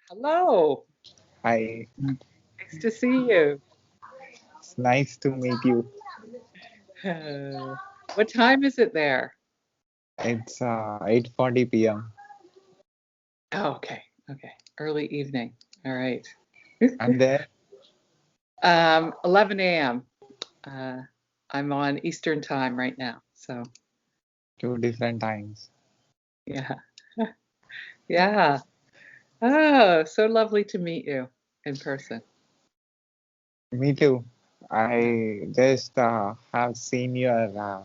Hello, Hi, nice to see you. it's nice to meet you. What time is it there? It's 8:40 p.m. Oh, okay. Early evening. All right. And there, 11 a.m. Uh, I'm on Eastern time right now. So, two different times. yeah. Yeah. Oh, so lovely to meet you in person. Me too. Yeah. I just have seen your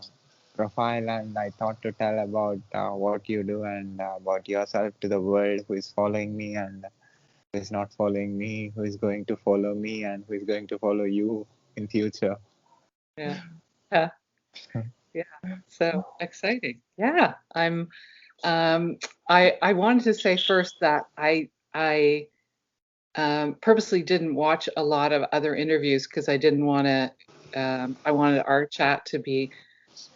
profile and I thought to tell about what you do and about yourself to the world who is following me and who is not following me, who is going to follow me and who is going to follow you in future. Yeah. Yeah. Yeah. So exciting. Yeah. Um I wanted to say first that I purposely didn't watch a lot of other interviews because I didn't want to. I wanted our chat to be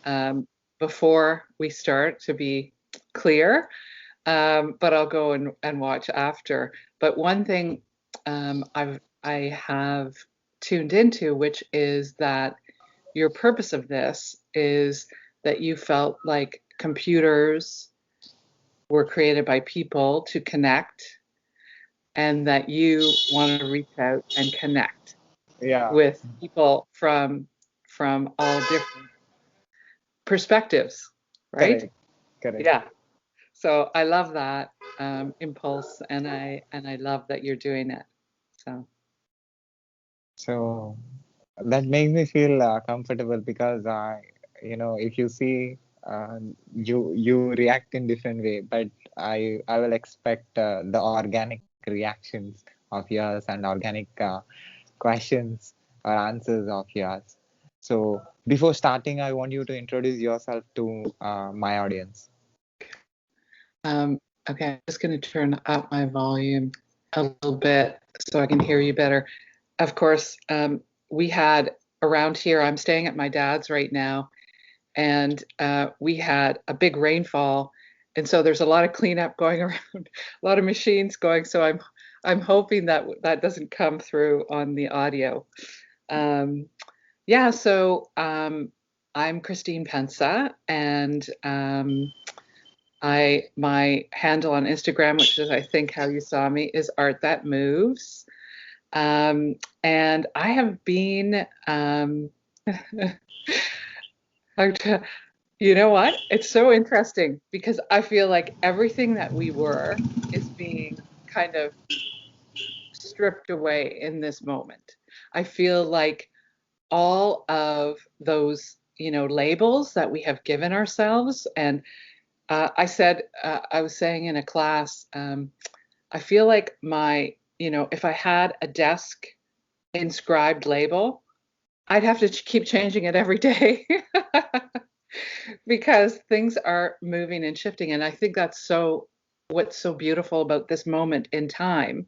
um, before we start to be clear, but I'll go and watch after. But one thing I have tuned into, which is that your purpose of this is that you felt like computers were created by people to connect and that you want to reach out and connect Yeah, with people from all different perspectives, right? correct, correct. Yeah. So I love that impulse, and I love that you're doing it. So So that makes me feel comfortable because if you see, you react in different way, but I will expect the organic reactions of yours and organic questions or answers of yours. So before starting, I want you to introduce yourself to my audience. um, okay, I'm just going to turn up my volume a little bit so I can hear you better. Of course, we had around here. I'm staying at my dad's right now, and we had a big rainfall, and so there's a lot of cleanup going around, a lot of machines going. So I'm hoping that that doesn't come through on the audio. Um, yeah, so I'm Chirstine Pensa, and I my handle on Instagram, which is I think how you saw me, is Art That Moves. And I have been how to You know what? It's so interesting because I feel like everything that we were is being kind of stripped away in this moment. I feel like all of those, labels that we have given ourselves. And I was saying in a class, I feel like if I had a desk inscribed label, I'd have to keep changing it every day. Because things are moving and shifting. And I think that's what's so beautiful about this moment in time.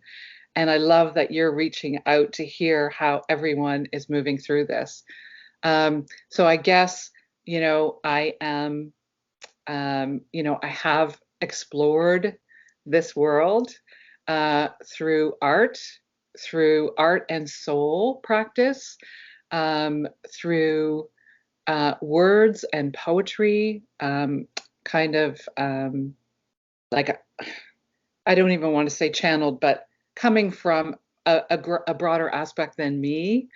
And I love that you're reaching out to hear how everyone is moving through this. So I guess, I am, I have explored this world through art and soul practice, through words and poetry, kind of like I don't even want to say channeled, but coming from a broader aspect than me.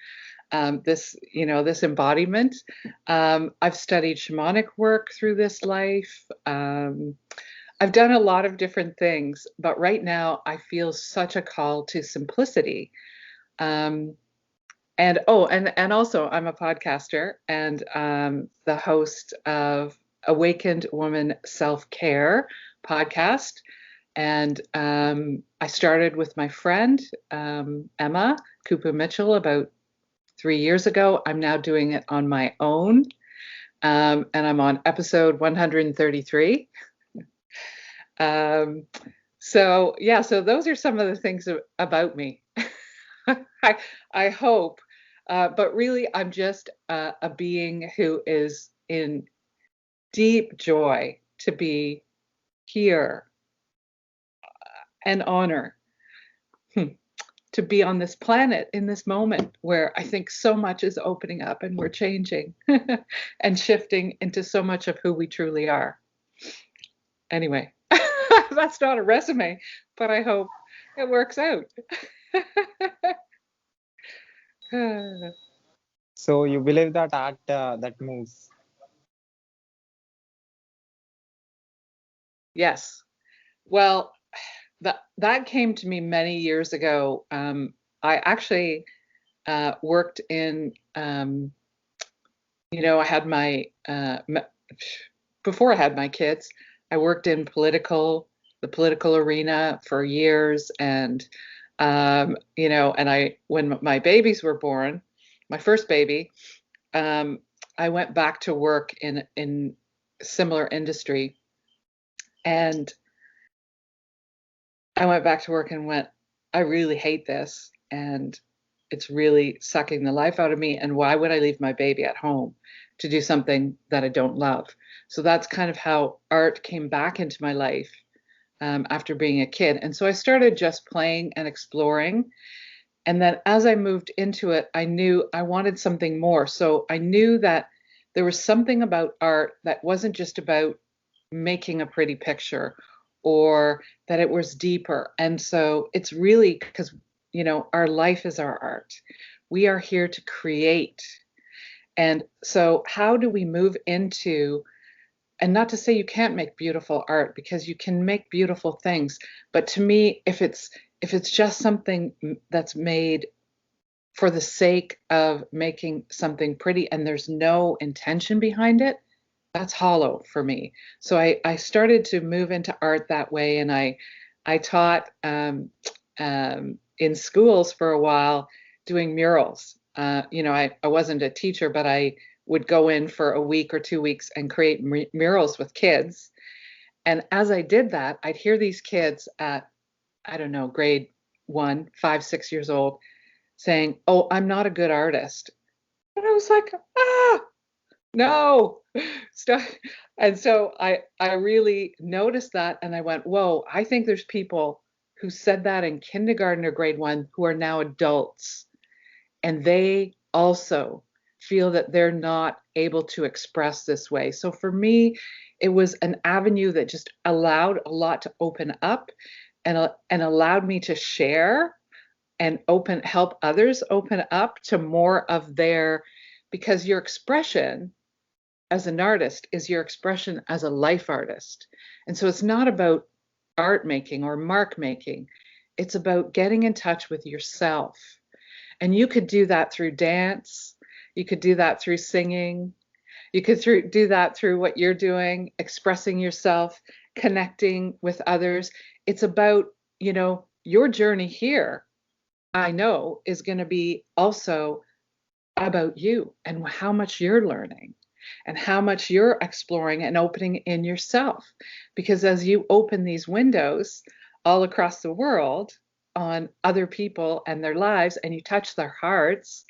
This embodiment. I've studied shamanic work through this life. I've done a lot of different things, but right now I feel such a call to simplicity. Um, and also I'm a podcaster and the host of Awakened Woman Self Care podcast. And I started with my friend Emma Cooper Mitchell about 3 years ago. I'm now doing it on my own, and I'm on episode 133. Um, so yeah, so those are some of the things about me. I, I hope, but really, I'm just a being who is in deep joy to be here and honor. to be on this planet in this moment where I think so much is opening up and we're changing and shifting into so much of who we truly are. Anyway, that's not a resume, but I hope it works out. So you believe that art that moves. Yes. Well, that came to me many years ago. I actually worked in, I had before I had my kids, I worked in the political arena for years, and when my babies were born, my first baby, I went back to work in similar industry, and I went back to work and went, I really hate this, and it's really sucking the life out of me. And why would I leave my baby at home to do something that I don't love? So that's kind of how art came back into my life after being a kid. And so I started just playing and exploring. And then as I moved into it, I knew I wanted something more. So I knew that there was something about art that wasn't just about making a pretty picture, or that it was deeper. And so it's really because, our life is our art. We are here to create. And so, how do we move into, and not to say you can't make beautiful art, because you can make beautiful things, but to me, if it's just something that's made for the sake of making something pretty and there's no intention behind it, that's hollow for me. So I started to move into art that way, and I taught in schools for a while doing murals. I wasn't a teacher, but I would go in for a week or 2 weeks and create murals with kids. And as I did that, I'd hear these kids at, I don't know, grade 1, 5, 6 years old, saying, "Oh, I'm not a good artist." And I was like, no, stop. And so I really noticed that, and I went, whoa, I think there's people who said that in kindergarten or grade 1 who are now adults, and they also feel that they're not able to express this way. So for me, it was an avenue that just allowed a lot to open up, and allowed me to share and help others open up to more of their, because your expression as an artist is your expression as a life artist. And so it's not about art making or mark making. It's about getting in touch with yourself. And you could do that through dance. You could do that through singing. You could do that through what you're doing, expressing yourself, connecting with others. It's about, your journey here, I know, is going to be also about you and how much you're learning and how much you're exploring and opening in yourself. Because as you open these windows all across the world on other people and their lives, and you touch their hearts,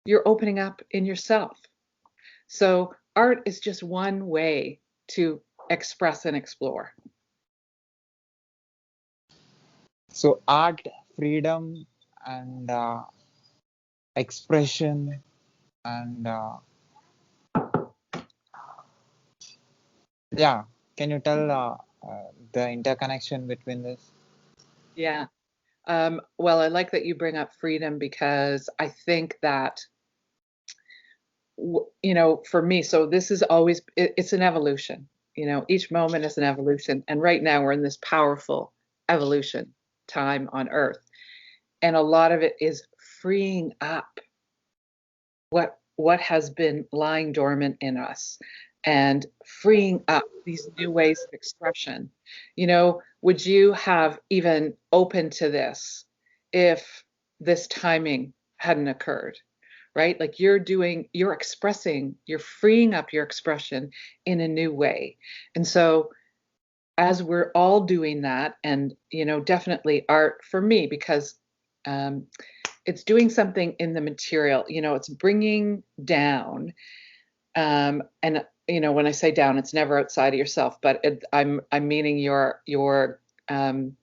you're opening up in yourself. So art is just one way to express and explore. So art, freedom, and expression, and yeah. Can you tell the interconnection between this? Yeah. Well, I like that you bring up freedom, because I think that, for me, so this is always, it's an evolution. Each moment is an evolution. And right now we're in this powerful evolution time on Earth. And a lot of it is freeing up what has been lying dormant in us, and freeing up these new ways of expression. Would you have even opened to this if this timing hadn't occurred? Right? Like you're expressing, you're freeing up your expression in a new way. And so as we're all doing that, and definitely art for me, because um, it's doing something in the material, it's bringing down, and when I say down, it's never outside of yourself, but I'm meaning your um,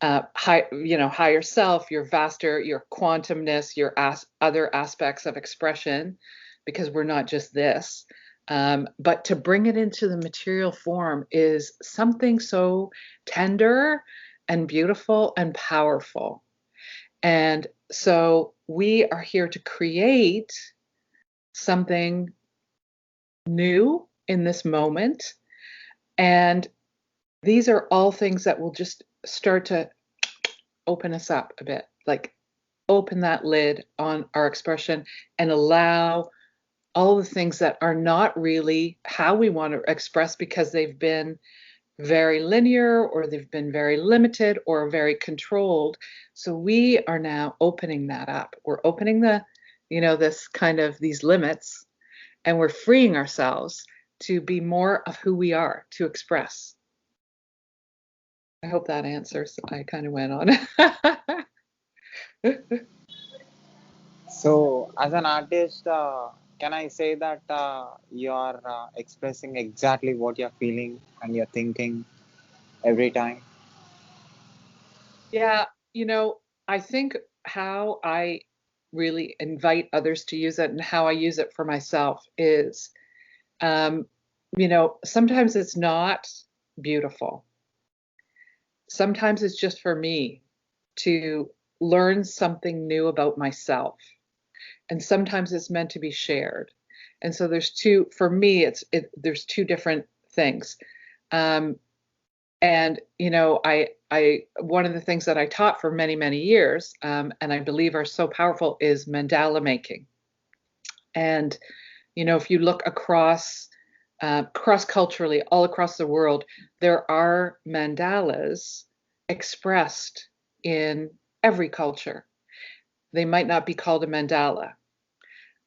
higher self, your vaster, your quantumness, your other aspects of expression, because we're not just this. But to bring it into the material form is something so tender and beautiful and powerful. And so we are here to create something new in this moment. And these are all things that will just start to open us up a bit, like open that lid on our expression and allow all the things that are not really how we want to express because they've been very linear or they've been very limited or very controlled. So we are now opening that up. We're opening this kind of these limits, and we're freeing ourselves to be more of who we are, to express. I hope that answers. I kind of went on. So, as an artist, can I say that you are expressing exactly what you're feeling and you're thinking every time? Yeah, I think how I really invite others to use it and how I use it for myself is, um, sometimes it's not beautiful. Sometimes it's just for me to learn something new about myself. And sometimes it's meant to be shared. And so for me, there's two different things. Um, And one of the things that I taught for many, many years, and I believe are so powerful, is mandala making. And if you look cross culturally, all across the world, there are mandalas expressed in every culture. They might not be called a mandala,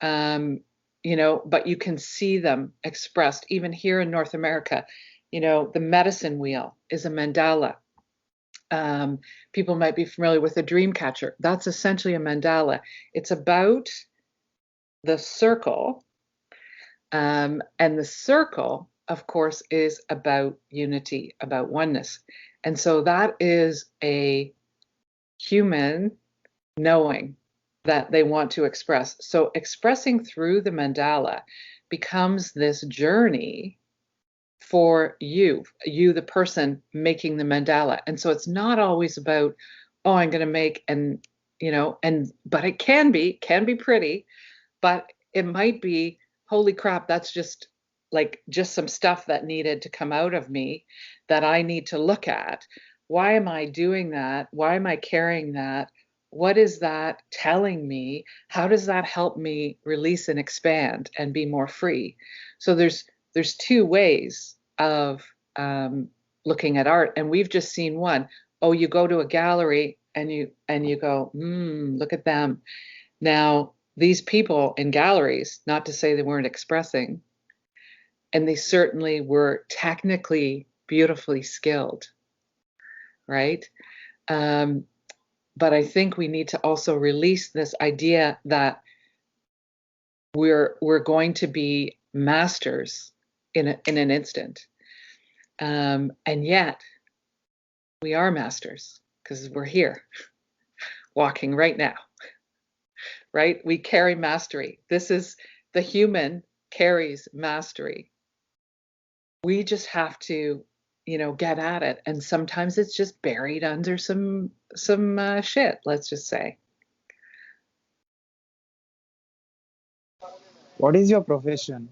but you can see them expressed even here in North America. The medicine wheel is a mandala. Um, People might be familiar with a dream catcher. That's essentially a mandala. It's about the circle, and the circle, of course, is about unity, about oneness. And so that is a human knowing that they want to express. So expressing through the mandala becomes this journey for you, the person making the mandala. And so it's not always about, oh, I'm going to make, but it can be pretty, but it might be, holy crap, that's just some stuff that needed to come out of me that I need to look at. Why am I doing that? Why am I carrying that? What is that telling me? How does that help me release and expand and be more free? So there's two ways of looking at art, and we've just seen one. Oh, you go to a gallery and you go, look at them. Now, these people in galleries, not to say they weren't expressing, and they certainly were technically beautifully skilled, right? Um, but I think we need to also release this idea that we're going to be masters in an instant, and yet we are masters because we're here, walking right now, right? We carry mastery. This is the human carries mastery. We just have to, get at it, and sometimes it's just buried under some shit. Let's just say. What is your profession?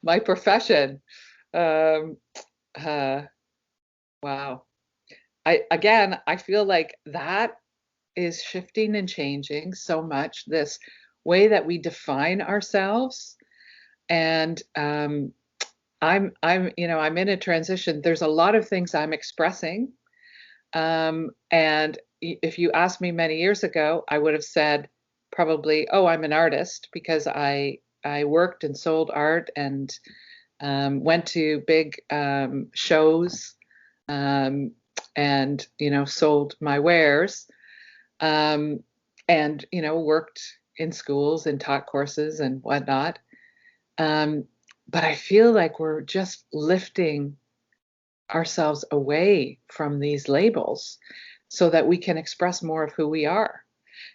My profession. Um, uh, wow. I feel like that is shifting and changing so much. This way that we define ourselves, and I'm in a transition. There's a lot of things I'm expressing, and if you asked me many years ago, I would have said probably, "Oh, I'm an artist," because I worked and sold art and went to big shows, um, and sold my wares, um, and worked in schools and taught courses and whatnot. Um, but I feel like we're just lifting ourselves away from these labels so that we can express more of who we are,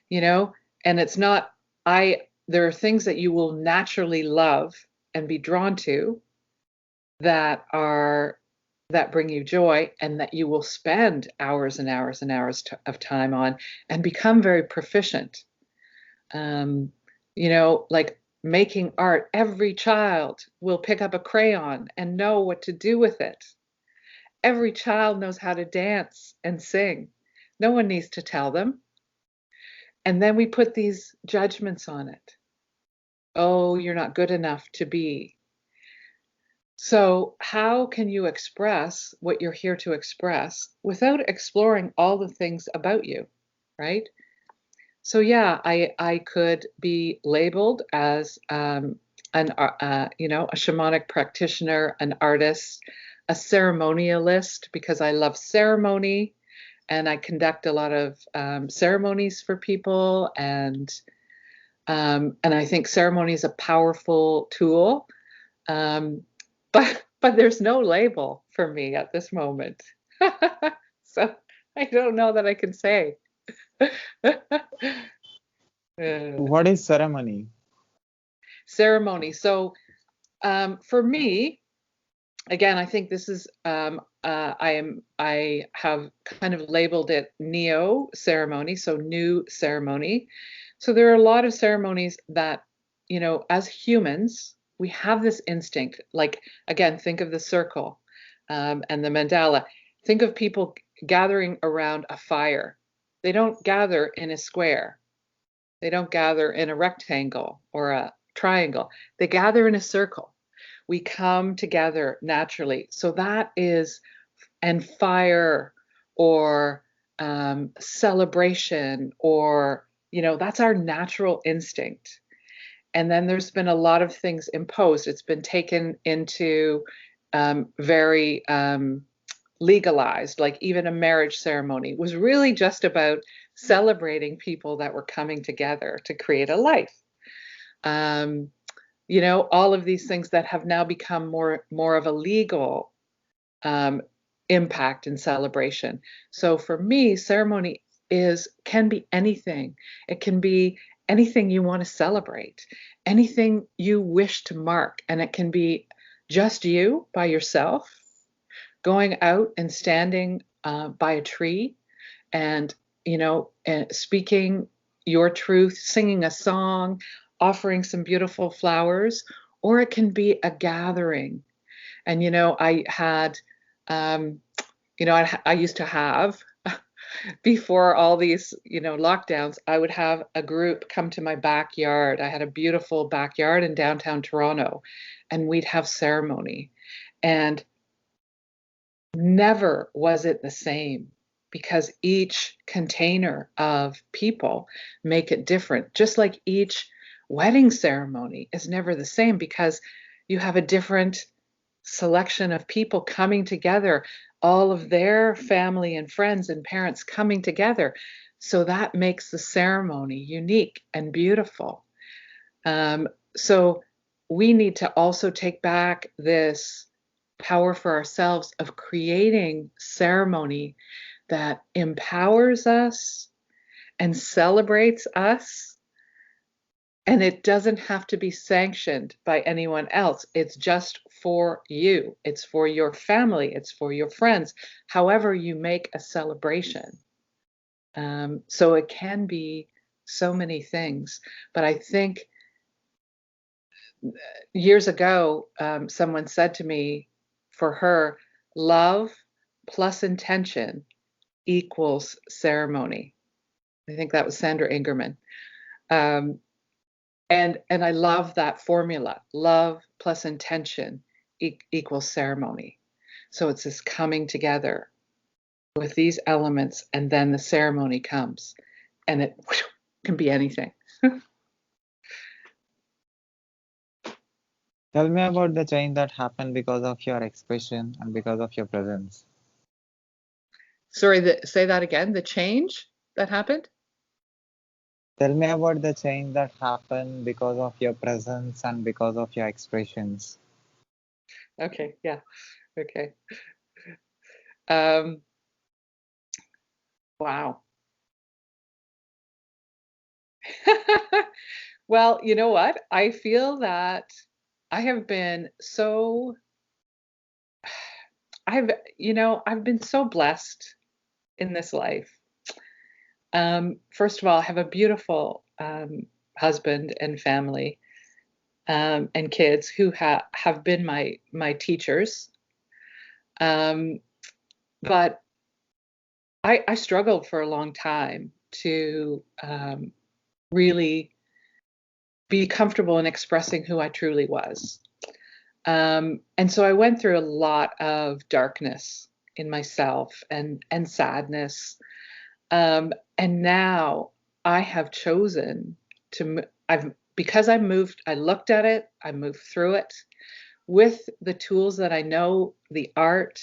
you know? And it's not, there are things that you will naturally love and be drawn to that bring you joy and that you will spend hours and hours and hours of time on and become very proficient. Like making art, every child will pick up a crayon and know what to do with it. Every child knows how to dance and sing. No one needs to tell them. And then we put these judgments on it. Oh, you're not good enough to be. So, how can you express what you're here to express without exploring all the things about you, right? So, yeah, I could be labeled as a shamanic practitioner, an artist, a ceremonialist because I love ceremony and I conduct a lot of ceremonies for people, and I think ceremony is a powerful tool. But there's no label for me at this moment. So I don't know that I can say. What is ceremony? Ceremony. So for me, again, I think this is I have kind of labeled it neo-ceremony, so new ceremony. So there are a lot of ceremonies that, as humans, we have this instinct. Like, again, think of the circle and the mandala. Think of people gathering around a fire. They don't gather in a square. They don't gather in a rectangle or a triangle. They gather in a circle. We come together naturally. So that is, and fire or celebration, or, that's our natural instinct. And then there's been a lot of things imposed. It's been taken into very legalized, like even a marriage ceremony was really just about celebrating people that were coming together to create a life. All of these things that have now become more of a legal impact and celebration. So for me, ceremony can be anything. It can be anything you want to celebrate, anything you wish to mark, and it can be just you by yourself, going out and standing by a tree and, and speaking your truth, singing a song, offering some beautiful flowers, or it can be a gathering. And, I had, I used to have, before all these, lockdowns, I would have a group come to my backyard. I had a beautiful backyard in downtown Toronto, and we'd have ceremony. And never was it the same, because each container of people make it different. Just like each wedding ceremony is never the same, because you have a different selection of people coming together, all of their family and friends and parents coming together. So that makes the ceremony unique and beautiful. So we need to also take back this power for ourselves of creating ceremony that empowers us and celebrates us. And it doesn't have to be sanctioned by anyone else. It's just for you. It's for your family. It's for your friends. However you make a celebration. So it can be so many things. But I think years ago, someone said to me, for her, love plus intention equals ceremony. I think that was Sandra Ingerman. And I love that formula. Love plus intention equals ceremony. So it's this coming together with these elements, and then the ceremony comes, and it can be anything. Tell me about the change that happened because of your expression and because of your presence. Sorry, say that again. The change that happened? Tell me about the change that happened because of your presence and because of your expressions. Okay, yeah. Okay. Um, wow. Well, you know what? I feel that I have been so I've been so blessed in this life. First of all, I have a beautiful husband and family, and kids who have been my teachers. Um, but I struggled for a long time to really be comfortable in expressing who I truly was. And so I went through a lot of darkness in myself and sadness. And now I have chosen I've because I looked at it, I moved through it with the tools that I know, the art,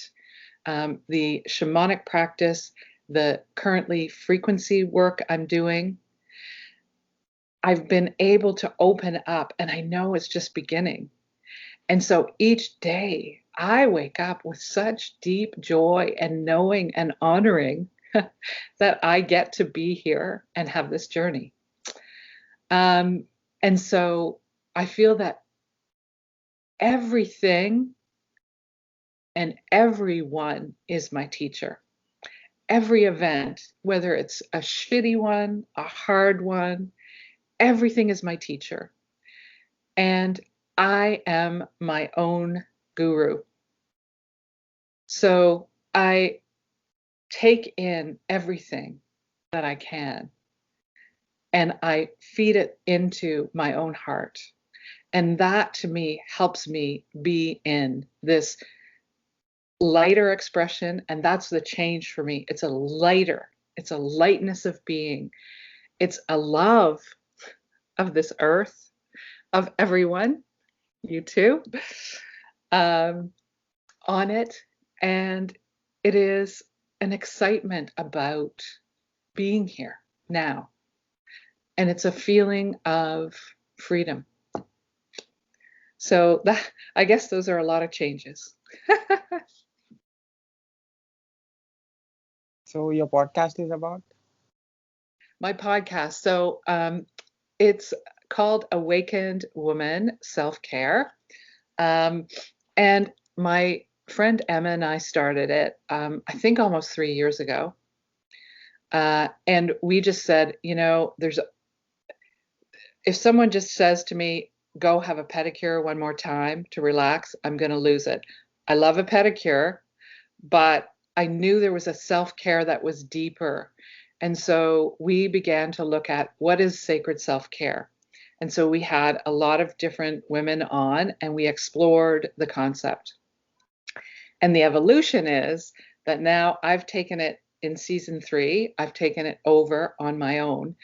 the shamanic practice, the currently frequency work I'm doing. I've been able to open up, and I know it's just beginning. And so each day I wake up with such deep joy and knowing and honoring that I get to be here and have this journey. Um, and so I feel that everything and everyone is my teacher. Every event, whether it's a shitty one, a hard one, everything is my teacher. And I am my own guru. So I take in everything that I can and I feed it into my own heart. And that to me helps me be in this lighter expression. And that's the change for me. It's a lightness of being. It's a love of this earth, of everyone, you too, um, on it. And it is an excitement about being here now. And it's a feeling of freedom. So that I guess those are a lot of changes. So your podcast is about? My podcast. So it's called Awakened Woman Self Care. Um, and my friend Emma and I started it, I think almost 3 years ago. And we just said, if someone just says to me, go have a pedicure one more time to relax, I'm going to lose it. I love a pedicure, but I knew there was a self care that was deeper. And so we began to look at what is sacred self care. And so we had a lot of different women on and we explored the concept. And the evolution is that now I've taken it in season 3, I've taken it over on my own.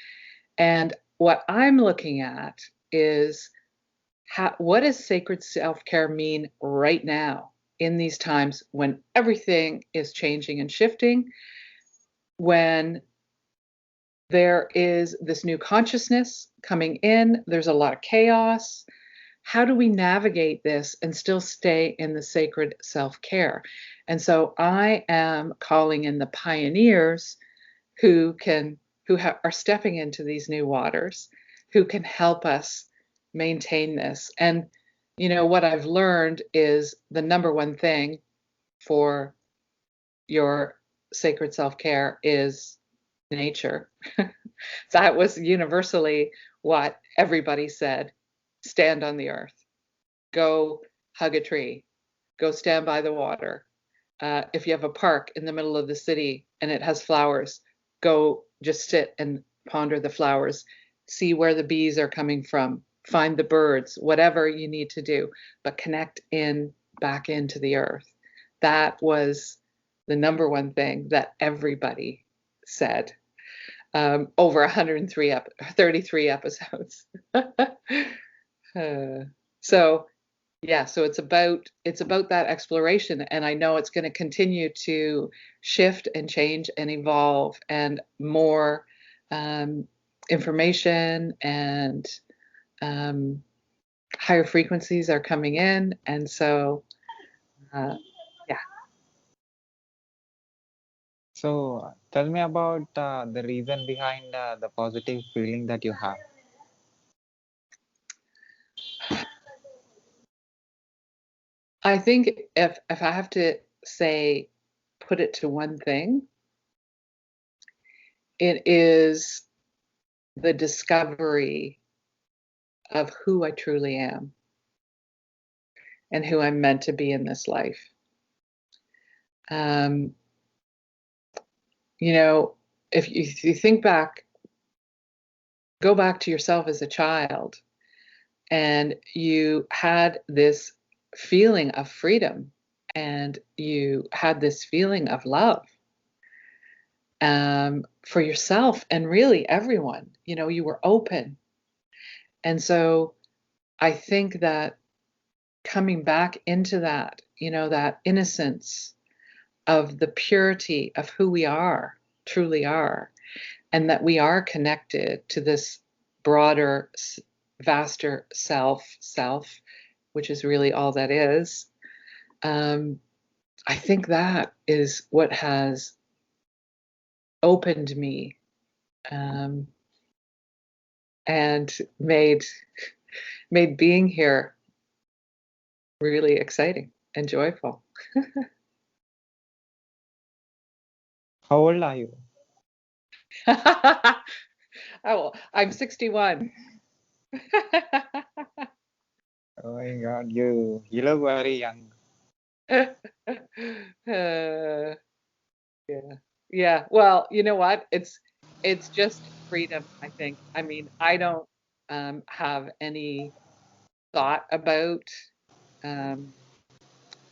And what I'm looking at is what does sacred self-care mean right now in these times when everything is changing and shifting, when there is this new consciousness coming in, there's a lot of chaos. How do we navigate this and still stay in the sacred self-care? And so I am calling in the pioneers who are stepping into these new waters, who can help us maintain this. And what I've learned is the number one thing for your sacred self-care is nature. That was universally what everybody said. Stand on the earth, go hug a tree, go stand by the water. If you have a park in the middle of the city and it has flowers, go just sit and ponder the flowers, see where the bees are coming from, find the birds, whatever you need to do, but connect in back into the earth. That was the number one thing that everybody said, over 33 episodes. Uh, so yeah, so it's about that exploration, and I know it's going to continue to shift and change and evolve, and more um, information and um, higher frequencies are coming in, and so uh, yeah. So tell me about the reason behind the positive feeling that you have. I think if I have to say, put it to one thing, it is the discovery of who I truly am and who I'm meant to be in this life. Um, you know, if you think back, go back to yourself as a child, and you had this feeling of freedom, and you had this feeling of love for yourself and really everyone. You know, you were open. And so I think that coming back into that, you know, that innocence of the purity of who we are, truly are, and that we are connected to this broader, vaster self, which is really all that is. Um, I think that is what has opened me, um, and made being here really exciting and joyful. How old are you? Oh, I'm 61. Oh my God, you look very young. Uh, yeah. Yeah. Well, you know what? It's just freedom, I think. I mean, I don't have any thought about um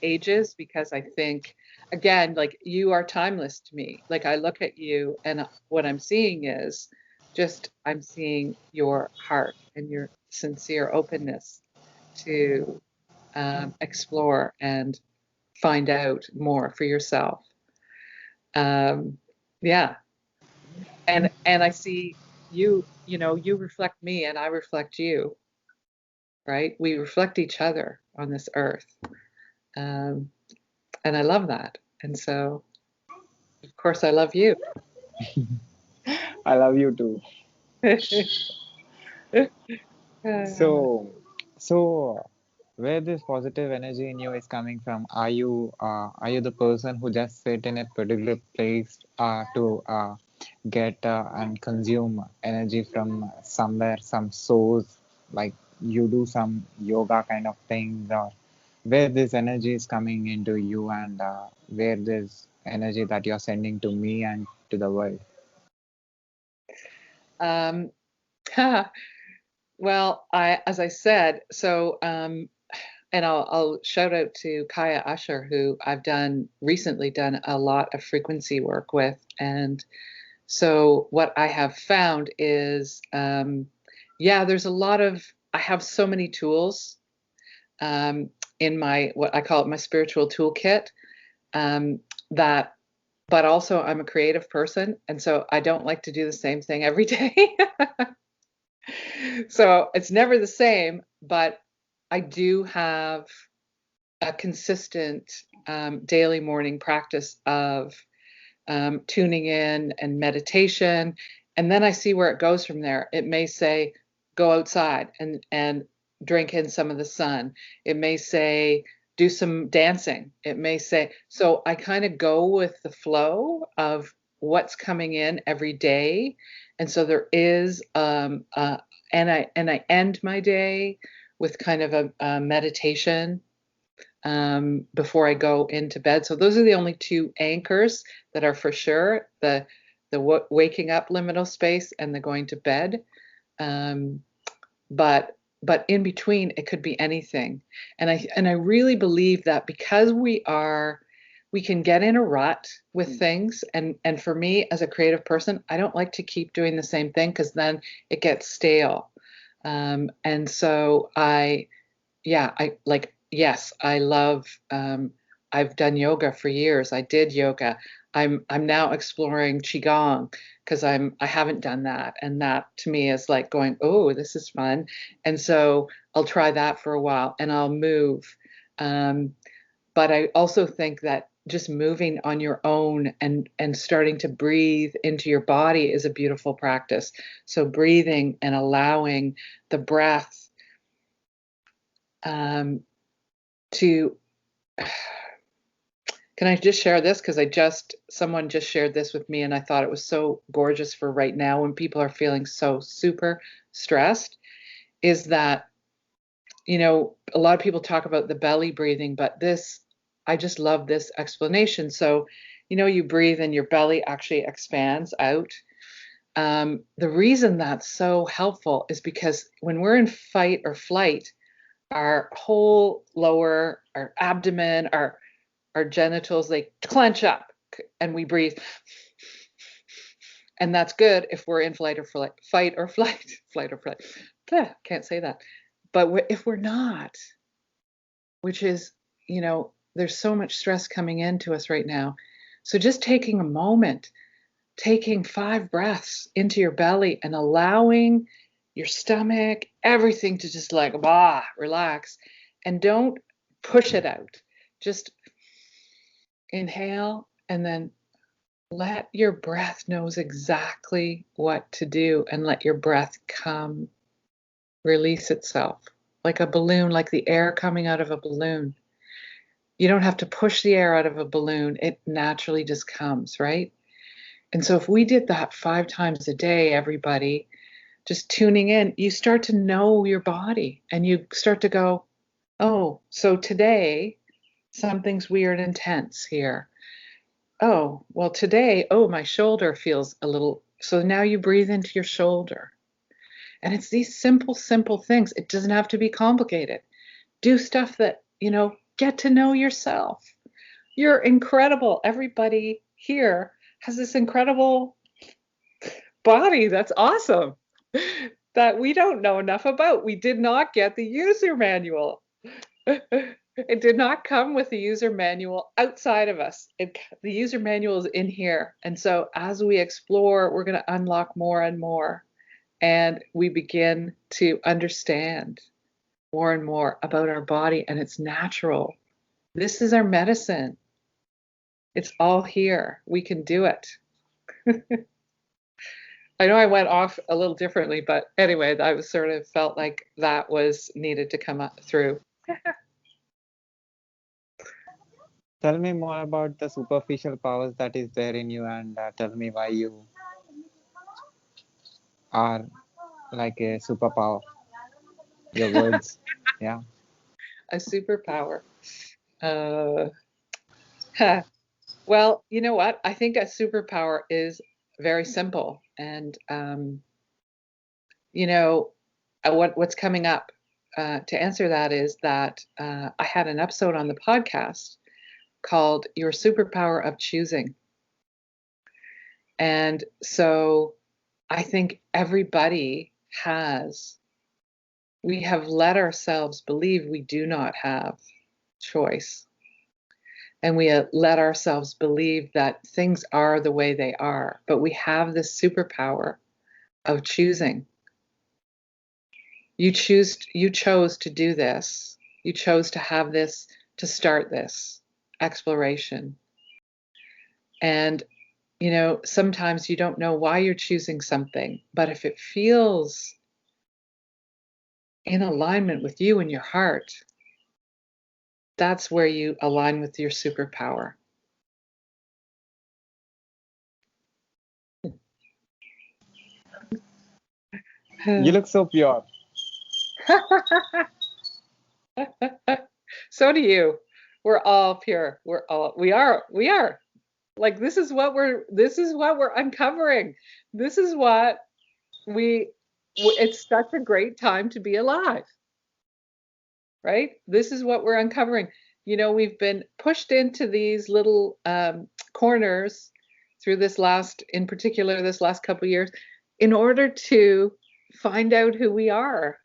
ages, because I think, again, like, you are timeless to me. Like, I look at you, and what I'm seeing is just, I'm seeing your heart and your sincere openness to explore and find out more for yourself. Um, yeah, and I see you. You know, you reflect me, and I reflect you. Right? We reflect each other on this earth, um, and I love that. And so, of course, I love you. I love you too. Uh, So, so where this positive energy in you is coming from? Are you the person who just sit in a particular place to get and consume energy from somewhere, some source, like you do some yoga kind of things, or where this energy is coming into you, and where this energy that you're sending to me and to the world? um, well, as I said, so, and I'll shout out to Kaya Usher, who I've recently done a lot of frequency work with. And so what I have found is, yeah, I have so many tools um, in what I call it my spiritual toolkit, um, that, but also I'm a creative person. And so I don't like to do the same thing every day. So it's never the same, but I do have a consistent daily morning practice of tuning in and meditation. And then I see where it goes from there. It may say, go outside and drink in some of the sun. It may say, do some dancing. It may say, so I kind of go with the flow of what's coming in every day. And so there is, and I end my day with kind of a meditation before I go into bed. So those are the only two anchors that are for sure: the waking up liminal space and the going to bed. Um, but in between, it could be anything. And I really believe that because we can get in a rut with things, and for me as a creative person, I don't like to keep doing the same thing, because then it gets stale. And so yeah, I like, yes, I love, I've done yoga for years. I did yoga. I'm now exploring qigong, because I haven't done that, and that to me is like going, oh, this is fun. And so I'll try that for a while, and I'll move. Um, but I also think that just moving on your own and starting to breathe into your body is a beautiful practice. So breathing and allowing the breath to can I just share this? Because someone just shared this with me and I thought it was so gorgeous for right now when people are feeling so super stressed, is that, a lot of people talk about the belly breathing, but I just love this explanation. So, you breathe and your belly actually expands out. The reason that's so helpful is because when we're in fight or flight, our whole our abdomen, our genitals, they clench up and we breathe. And that's good if we're in fight or flight, flight or flight. Can't say that. But if we're not, which is, there's so much stress coming into us right now. So just taking a moment, taking 5 breaths into your belly and allowing your stomach, everything to just like, relax. And don't push it out. Just inhale and then let your breath knows exactly what to do and let your breath come, release itself like a balloon, like the air coming out of a balloon. You don't have to push the air out of a balloon. It naturally just comes, right? And so if we did that 5 times a day, everybody, just tuning in, you start to know your body and you start to go, oh, so today something's weird and tense here. Oh, well, today, my shoulder feels a little. So now you breathe into your shoulder. And it's these simple, simple things. It doesn't have to be complicated. Do stuff that, get to know yourself. You're incredible. Everybody here has this incredible body that's awesome that we don't know enough about. We did not get the user manual. It did not come with the user manual outside of us. The user manual is in here. And so as we explore, we're going to unlock more and more. And we begin to understand more and more about our body and it's natural. This is our medicine. It's all here. We can do it. I know I went off a little differently, but anyway, I was sort of felt like that was needed to come up through. Tell me more about the superficial powers that is there in you, and tell me why you are like a superpower. Your words, yeah. A superpower. Uh, huh. Well, you know what? I think a superpower is very simple. And, what's coming up to answer that is that I had an episode on the podcast called Your Superpower of Choosing. And so I think everybody we have let ourselves believe we do not have choice. And we let ourselves believe that things are the way they are. But we have this superpower of choosing. You chose to do this. You chose to have this, to start this exploration. And, sometimes you don't know why you're choosing something, but if it feels in alignment with you and your heart, that's where you align with your superpower. You look so pure. So do you. We're all pure. We are. Like this is what we're uncovering. This is what it's such a great time to be alive. Right? This is what we're uncovering. We've been pushed into these little corners through in particular, this last couple of years, in order to find out who we are.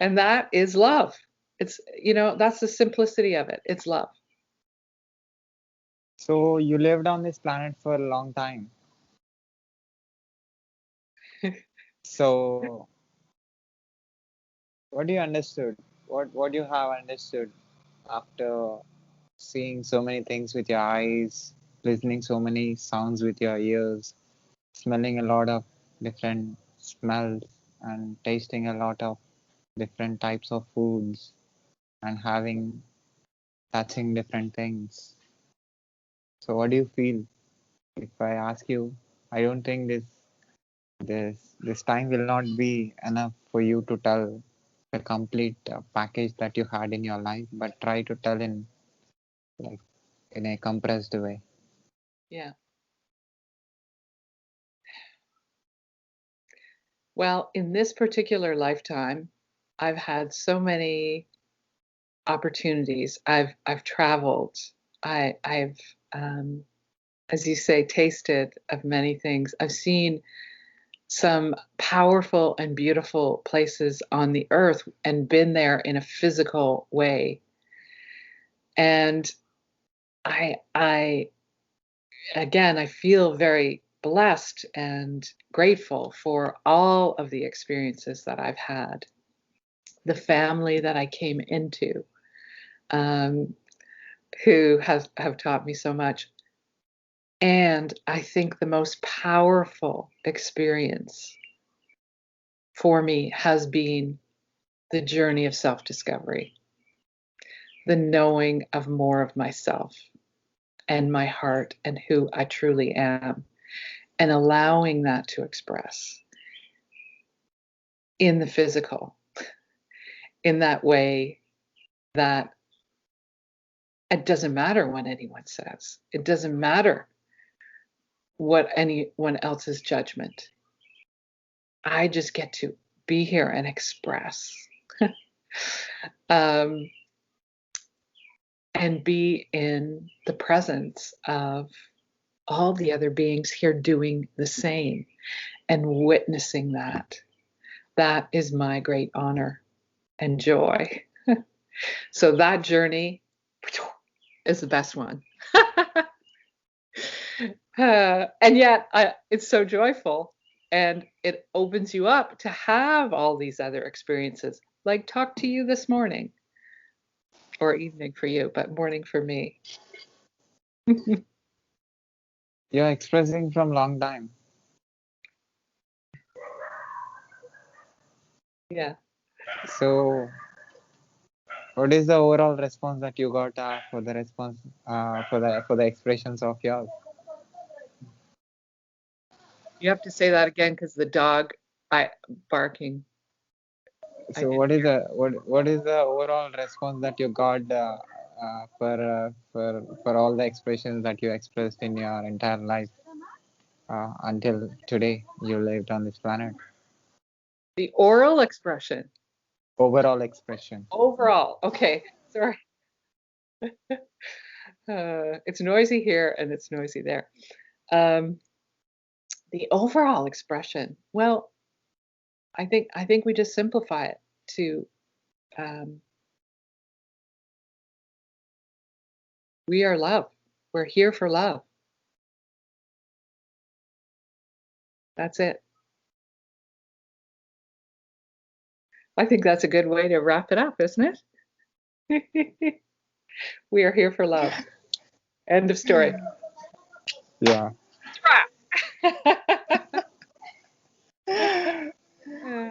And that is love. It's, that's the simplicity of it. It's love. So you lived on this planet for a long time. So what do you understood? What you have understood after seeing so many things with your eyes, listening so many sounds with your ears, smelling a lot of different smells, and tasting a lot of different types of foods, and having touching different things. So what do you feel if I ask you? I don't think this time will not be enough for you to tell the complete package that you had in your life, but try to tell in like in a compressed way. Yeah. Well, in this particular lifetime, I've had so many opportunities. I've traveled. I've as you say, tasted of many things. I've seen some powerful and beautiful places on the earth and been there in a physical way. And I again, I feel very blessed and grateful for all of the experiences that I've had, the family that I came into, um, who have taught me so much. And I think the most powerful experience for me has been the journey of self discovery, the knowing of more of myself and my heart and who I truly am, and allowing that to express in the physical, in that way that it doesn't matter what anyone says, it doesn't matter what anyone else's judgment. I just get to be here and express. um, and be in the presence of all the other beings here doing the same and witnessing that. That is my great honor and joy. So that journey is the best one. And yet it's so joyful, and it opens you up to have all these other experiences, like talk to you this morning, or evening for you, but morning for me. You're expressing from long time. Yeah. So what is the overall response that you got for the response for the expressions of yours? You have to say that again because the dog I barking. I So didn't hear. what is the overall response that you got for all the expressions that you expressed in your entire life until today you lived on this planet? The oral expression. Overall expression. Overall. Okay. Sorry. It's noisy here and it's noisy there. Um, the overall expression. Well, I think we just simplify it to um, we are love. We're here for love. That's it. I think that's a good way to wrap it up, isn't it? We are here for love. End of story. Yeah.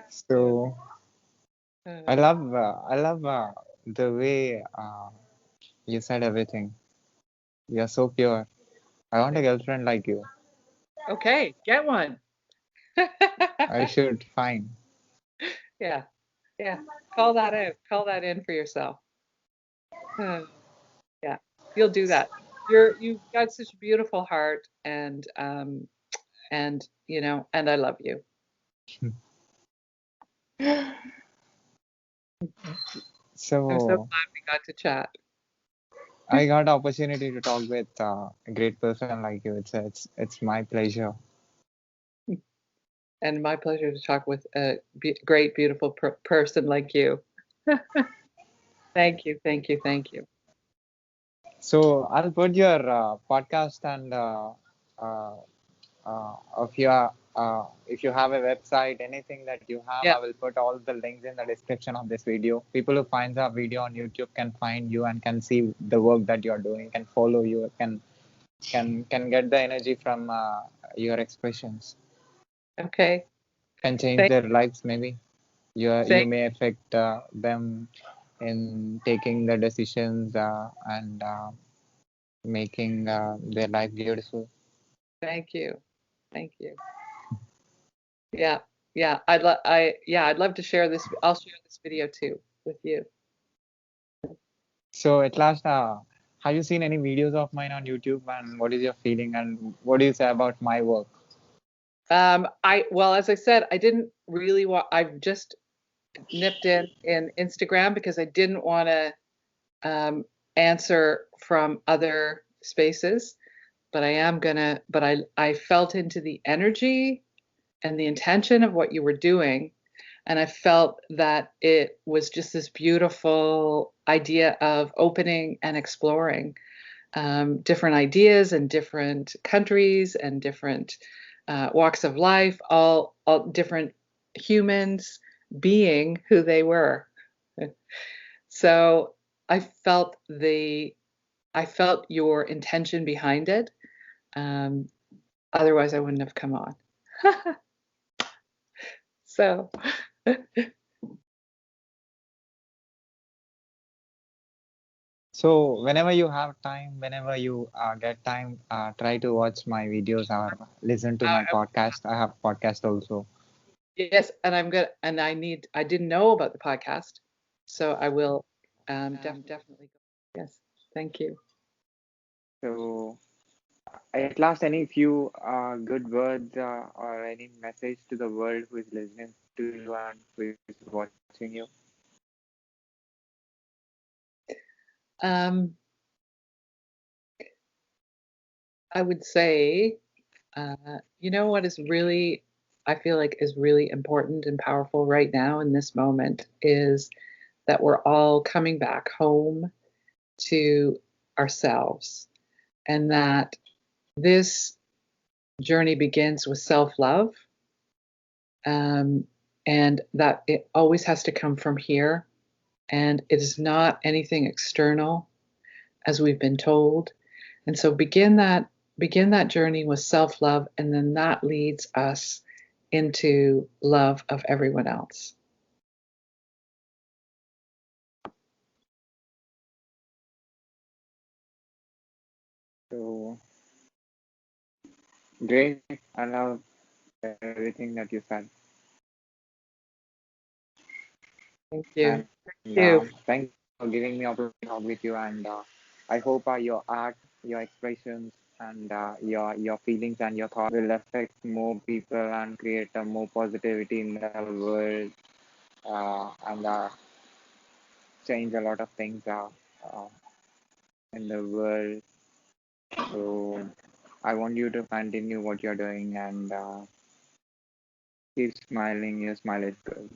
So I love the way you said everything. You're so pure. I want a girlfriend like you. Okay, get one. I should find. Yeah, yeah. Call that out. Call that in for yourself. Uh, yeah, you'll do that. You've got such a beautiful heart, and and I love you. I'm so So glad we got to chat. I got the opportunity to talk with a great person like you. It's my pleasure. And my pleasure to talk with a great, beautiful person like you. Thank you, thank you, thank you. So I'll put your podcast and uh, of your if you have a website, anything that you have, Yeah. I will put all the links in the description of this video. People who finds our video on YouTube can find you and can see the work that you are doing, can follow you, can get the energy from your expressions, Okay. can change Thank, their lives maybe. You thank, may affect them in taking the decisions and making their life beautiful. thank you. Thank you. Yeah. Yeah. I'd love to share this. I'll share this video too with you. So at last, have you seen any videos of mine on YouTube, and what is your feeling, and what do you say about my work? Well, as I said, I didn't really want, I've just nipped in Instagram because I didn't want to answer from other spaces, but I felt into the energy and the intention of what you were doing. And I felt that it was just this beautiful idea of opening and exploring different ideas and different countries and different walks of life, all different humans being who they were. So I felt I felt your intention behind it. Um, Otherwise, I wouldn't have come on. So, So whenever you have time, whenever you get time, try to watch my videos or listen to my uh, podcast. I have podcast also. yes, and I'm good. And I didn't know about the podcast, so I will definitely go. Yes, thank you. So at last, any few good words or any message to the world who is listening to you and who is watching you? Um, I would say, you know what is really, I feel like is really important and powerful right now in this moment is that we're all coming back home to ourselves, and that this journey begins with self-love, um, and that it always has to come from here, and it is not anything external as we've been told. And so begin that journey with self-love, and then that leads us into love of everyone else. So great. I love everything that you said. Thank you. And Thank you. thank you for giving me opportunity to talk with you. And I hope your art, your expressions, and your feelings and your thoughts will affect more people and create more positivity in the world and change a lot of things uh, in the world. So I want you to continue what you're doing and keep smiling. Your smile is good.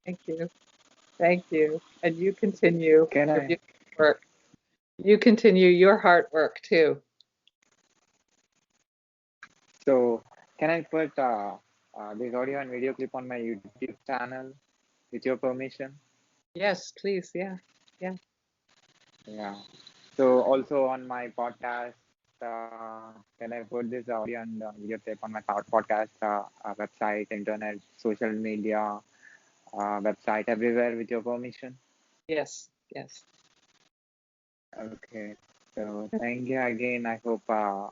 Thank you. Thank you. And you continue Can your I? beautiful work. You continue your hard work too. So can I put this audio and video clip on my YouTube channel with your permission? Yes, please. Yeah. Yeah. Yeah. So also on my podcast, can I put this audio and video clip on my podcast, website, internet, social media, website, everywhere with your permission? Yes. Yes. Okay. So thank you again. I hope I'll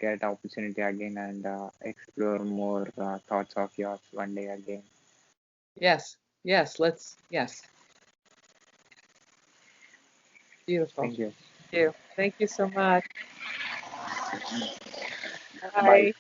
get opportunity again and explore more thoughts of yours one day again. Yes. Yes. Yes. Beautiful. Thank you. Thank you. Thank you so much. Bye. Bye.